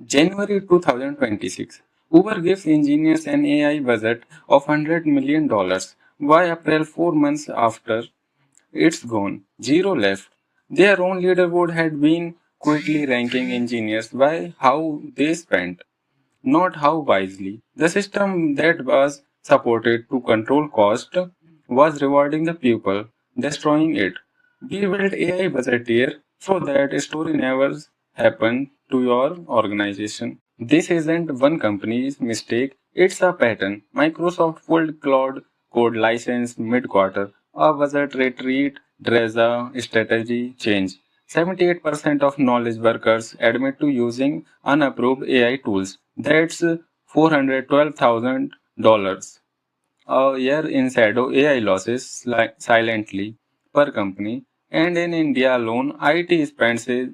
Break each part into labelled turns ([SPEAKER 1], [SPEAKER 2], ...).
[SPEAKER 1] January 2026. Uber gives engineers an AI budget of $100 million. By April, 4 months after, it's gone. Zero left. Their own leaderboard had been quickly ranking engineers by how they spent, not how wisely. The system that was supported to control cost was rewarding the people, destroying it. We built AI budgeteer so that story never happened to your organization. This isn't one company's mistake, it's a pattern. Microsoft pulled cloud code license mid-quarter. A budget retreat drives a strategy change. 78% of knowledge workers admit to using unapproved AI tools. That's $412,000 a year in shadow AI losses silently per company. And in India alone, IT spends is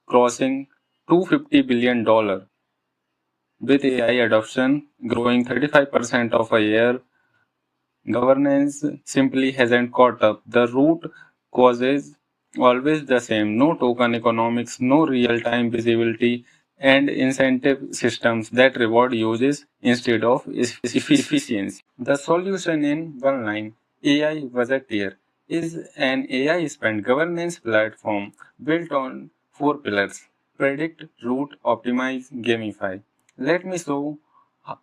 [SPEAKER 1] crossing $250 billion with AI adoption growing 35% of a year. Governance simply hasn't caught up. The root cause is always the same: no token economics, no real time visibility, and incentive systems that reward uses instead of efficiency. The solution in one line: AI Budgeteer is an AI spend governance platform built on four pillars: predict, route, optimize, gamify. Let me show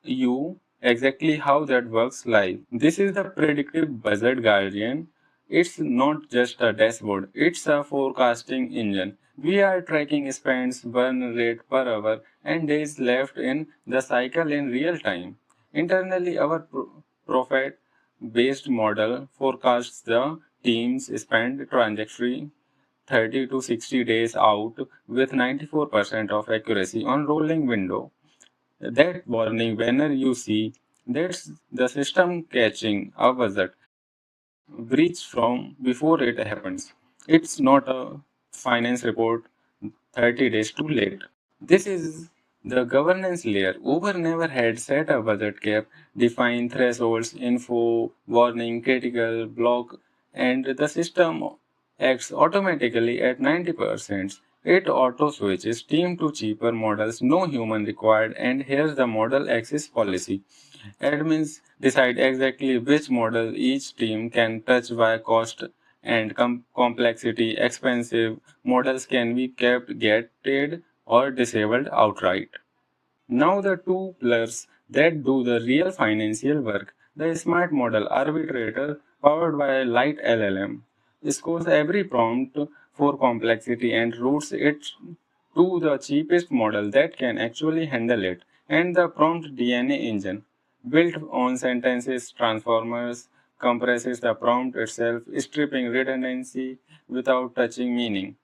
[SPEAKER 1] you exactly how that works live. This is the predictive budget guardian. It's not just a dashboard, it's a forecasting engine. We are tracking spends, burn rate per hour, and days left in the cycle in real time. Internally, our profit based model forecasts the team's spend trajectory 30 to 60 days out with 94% of accuracy on rolling window. That warning banner you see, that's the system catching a budget breach from before it happens. It's not a finance report 30 days too late. This is the governance layer. Uber never had set a budget cap, defined thresholds, info, warning, critical, block, and the system acts automatically at 90%. It auto switches team to cheaper models, no human required, and here's the model access policy. Admins decide exactly which model each team can touch by cost and complexity. Expensive models can be kept, gated, or disabled outright. Now the two pillars that do the real financial work. The smart model arbitrator powered by a light LLM scores every prompt for complexity and routes it to the cheapest model that can actually handle it. And the prompt DNA engine built on sentences transformers compresses the prompt itself, stripping redundancy without touching meaning.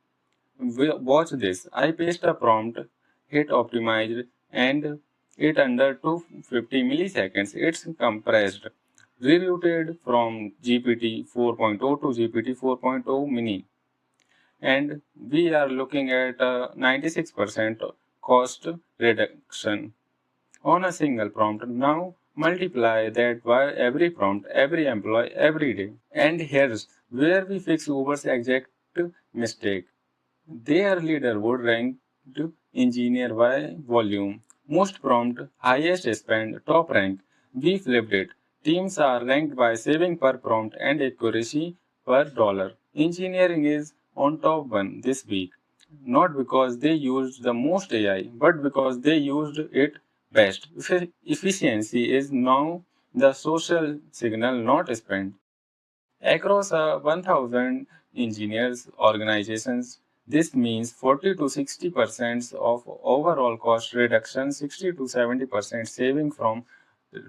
[SPEAKER 1] Watch this. I paste a prompt, hit optimized, and it under 250 milliseconds. It's compressed, rerouted from GPT 4.0 to GPT 4.0 mini. And we are looking at a 96% cost reduction on a single prompt. Now multiply that by every prompt, every employee, every day. And here's where we fix Uber's exact mistake. Their leaderboard ranked engineer by volume. Most prompt, highest spend, top rank. We flipped it. Teams are ranked by saving per prompt and accuracy per dollar. Engineering is on top one this week. Not because they used the most AI, but because they used it best. Efficiency is now the social signal, not spent. Across 1,000 engineers organizations, this means 40 to 60% of overall cost reduction, 60 to 70% saving from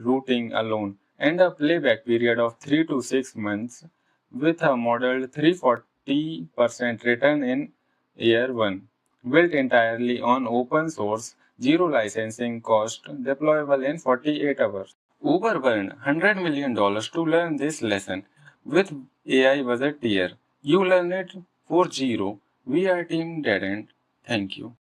[SPEAKER 1] routing alone, and a playback period of 3 to 6 months with a modeled 340% return in year 1. Built entirely on open source, zero licensing cost, deployable in 48 hours. Uber burned $100 million to learn this lesson. With AI was a tier. You learn it for zero. We are team dead end. Thank you.